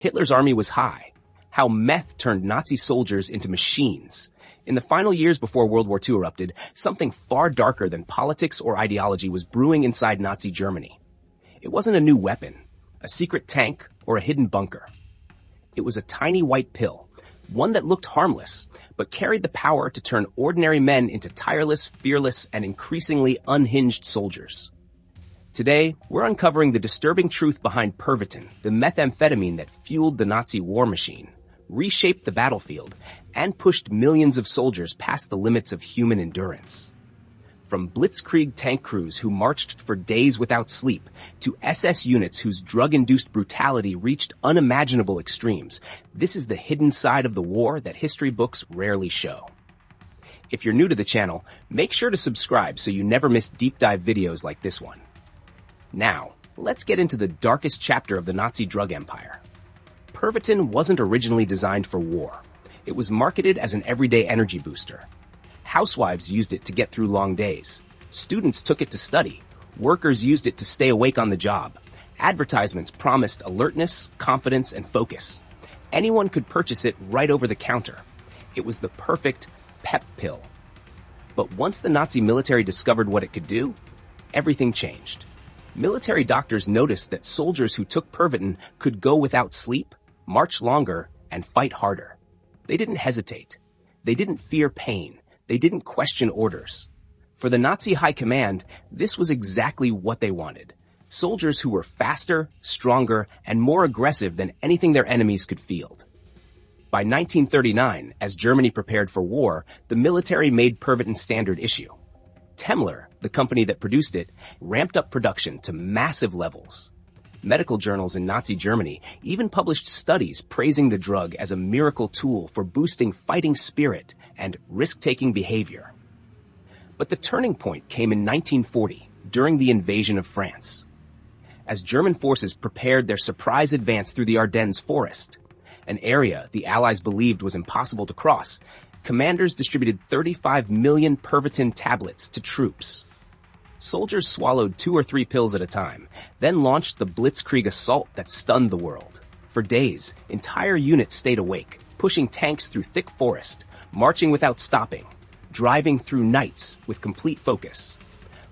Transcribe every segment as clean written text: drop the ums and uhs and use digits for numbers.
Hitler's army was high, how meth turned Nazi soldiers into machines. In the final years before World War II erupted, something far darker than politics or ideology was brewing inside Nazi Germany. It wasn't a new weapon, a secret tank, or a hidden bunker. It was a tiny white pill, one that looked harmless, but carried the power to turn ordinary men into tireless, fearless, and increasingly unhinged soldiers. Today, we're uncovering the disturbing truth behind Pervitin, the methamphetamine that fueled the Nazi war machine, reshaped the battlefield, and pushed millions of soldiers past the limits of human endurance. From Blitzkrieg tank crews who marched for days without sleep, to SS units whose drug-induced brutality reached unimaginable extremes, this is the hidden side of the war that history books rarely show. If you're new to the channel, make sure to subscribe so you never miss deep dive videos like this one. Now, let's get into the darkest chapter of the Nazi drug empire. Pervitin wasn't originally designed for war. It was marketed as an everyday energy booster. Housewives used it to get through long days. Students took it to study. Workers used it to stay awake on the job. Advertisements promised alertness, confidence, and focus. Anyone could purchase it right over the counter. It was the perfect pep pill. But once the Nazi military discovered what it could do, everything changed. Military doctors noticed that soldiers who took Pervitin could go without sleep, march longer, and fight harder. They didn't hesitate. They didn't fear pain. They didn't question orders. For the Nazi high command, this was exactly what they wanted. Soldiers who were faster, stronger, and more aggressive than anything their enemies could field. By 1939, as Germany prepared for war, the military made Pervitin standard issue. Temmler, the company that produced it, ramped up production to massive levels. Medical journals in Nazi Germany even published studies praising the drug as a miracle tool for boosting fighting spirit and risk-taking behavior. But the turning point came in 1940, during the invasion of France. As German forces prepared their surprise advance through the Ardennes forest, an area the Allies believed was impossible to cross, commanders distributed 35 million Pervitin tablets to troops. Soldiers swallowed 2 or 3 pills at a time, then launched the Blitzkrieg assault that stunned the world. For days, entire units stayed awake, pushing tanks through thick forest, marching without stopping, driving through nights with complete focus.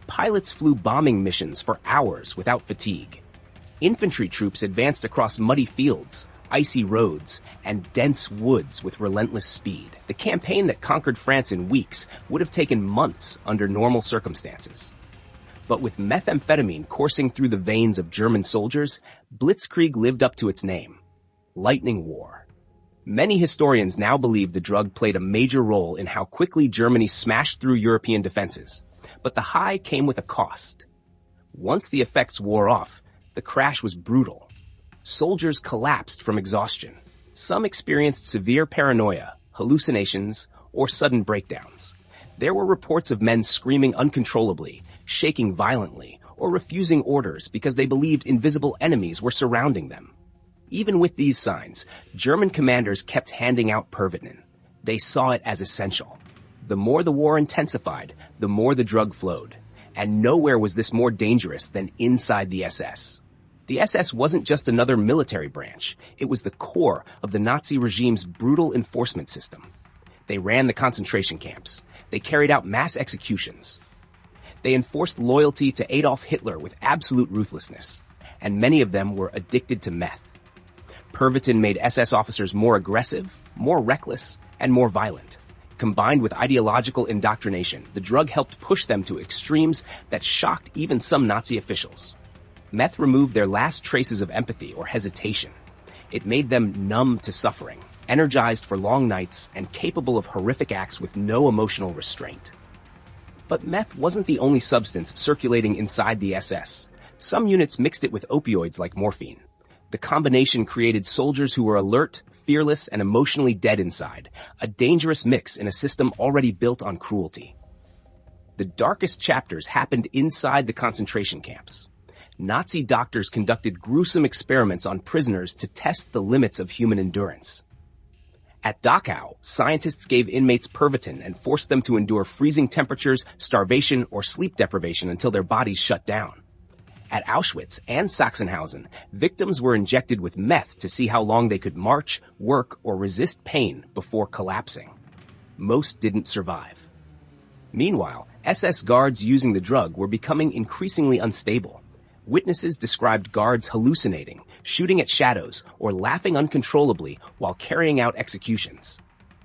Pilots flew bombing missions for hours without fatigue. Infantry troops advanced across muddy fields, icy roads, and dense woods with relentless speed. The campaign that conquered France in weeks would have taken months under normal circumstances. But with methamphetamine coursing through the veins of German soldiers, Blitzkrieg lived up to its name. Lightning War. Many historians now believe the drug played a major role in how quickly Germany smashed through European defenses. But the high came with a cost. Once the effects wore off, the crash was brutal. Soldiers collapsed from exhaustion. Some experienced severe paranoia, hallucinations, or sudden breakdowns. There were reports of men screaming uncontrollably, shaking violently, or refusing orders because they believed invisible enemies were surrounding them. Even with these signs, German commanders kept handing out Pervitin. They saw it as essential. The more the war intensified, the more the drug flowed. And nowhere was this more dangerous than inside the SS. The SS wasn't just another military branch. It was the core of the Nazi regime's brutal enforcement system. They ran the concentration camps. They carried out mass executions. They enforced loyalty to Adolf Hitler with absolute ruthlessness, and many of them were addicted to meth. Pervitin made SS officers more aggressive, more reckless, and more violent. Combined with ideological indoctrination, the drug helped push them to extremes that shocked even some Nazi officials. Meth removed their last traces of empathy or hesitation. It made them numb to suffering, energized for long nights, and capable of horrific acts with no emotional restraint. But meth wasn't the only substance circulating inside the SS. Some units mixed it with opioids like morphine. The combination created soldiers who were alert, fearless, and emotionally dead inside, a dangerous mix in a system already built on cruelty. The darkest chapters happened inside the concentration camps. Nazi doctors conducted gruesome experiments on prisoners to test the limits of human endurance. At Dachau, scientists gave inmates Pervitin and forced them to endure freezing temperatures, starvation, or sleep deprivation until their bodies shut down. At Auschwitz and Sachsenhausen, victims were injected with meth to see how long they could march, work, or resist pain before collapsing. Most didn't survive. Meanwhile, SS guards using the drug were becoming increasingly unstable. Witnesses described guards hallucinating, shooting at shadows, or laughing uncontrollably while carrying out executions.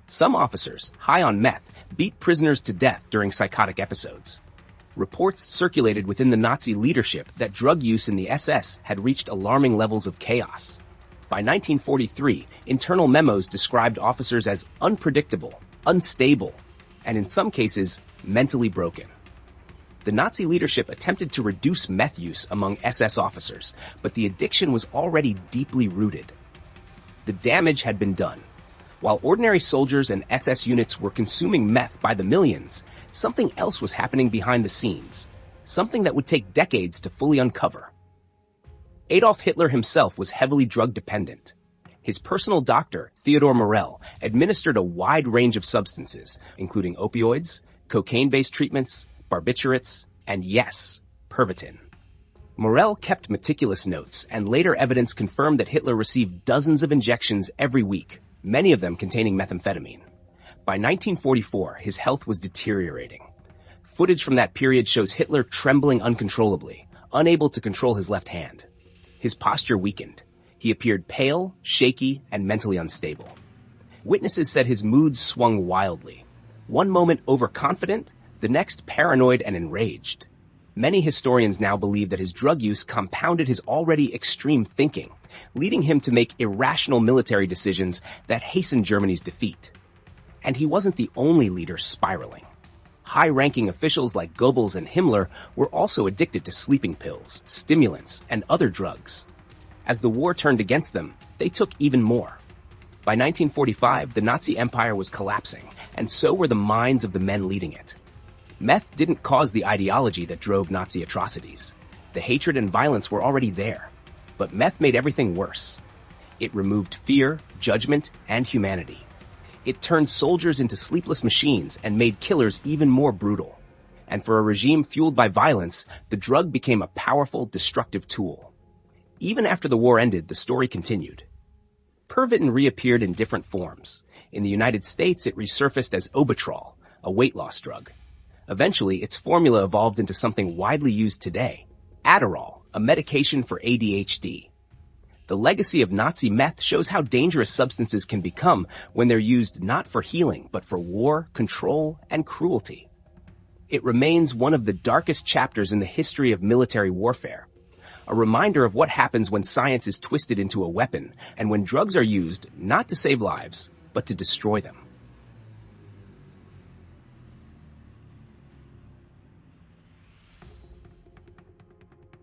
Some officers, high on meth, beat prisoners to death during psychotic episodes. Reports circulated within the Nazi leadership that drug use in the SS had reached alarming levels of chaos. By 1943, internal memos described officers as unpredictable, unstable, and in some cases, mentally broken. The Nazi leadership attempted to reduce meth use among SS officers, but the addiction was already deeply rooted. The damage had been done. While ordinary soldiers and SS units were consuming meth by the millions, something else was happening behind the scenes, something that would take decades to fully uncover. Adolf Hitler himself was heavily drug dependent. His personal doctor, Theodor Morell, administered a wide range of substances, including opioids, cocaine-based treatments, barbiturates, and yes, Pervitin. Morell kept meticulous notes, and later evidence confirmed that Hitler received dozens of injections every week, many of them containing methamphetamine. By 1944, his health was deteriorating. Footage from that period shows Hitler trembling uncontrollably, unable to control his left hand. His posture weakened. He appeared pale, shaky, and mentally unstable. Witnesses said his moods swung wildly. One moment overconfident, the next paranoid and enraged. Many historians now believe that his drug use compounded his already extreme thinking, leading him to make irrational military decisions that hastened Germany's defeat. And he wasn't the only leader spiraling. High-ranking officials like Goebbels and Himmler were also addicted to sleeping pills, stimulants, and other drugs. As the war turned against them, they took even more. By 1945, the Nazi Empire was collapsing, and so were the minds of the men leading it. Meth didn't cause the ideology that drove Nazi atrocities. The hatred and violence were already there. But meth made everything worse. It removed fear, judgment, and humanity. It turned soldiers into sleepless machines and made killers even more brutal. And for a regime fueled by violence, the drug became a powerful, destructive tool. Even after the war ended, the story continued. Pervitin reappeared in different forms. In the United States, it resurfaced as Obitrol, a weight loss drug. Eventually, its formula evolved into something widely used today, Adderall, a medication for ADHD. The legacy of Nazi meth shows how dangerous substances can become when they're used not for healing, but for war, control, and cruelty. It remains one of the darkest chapters in the history of military warfare, a reminder of what happens when science is twisted into a weapon and when drugs are used not to save lives, but to destroy them.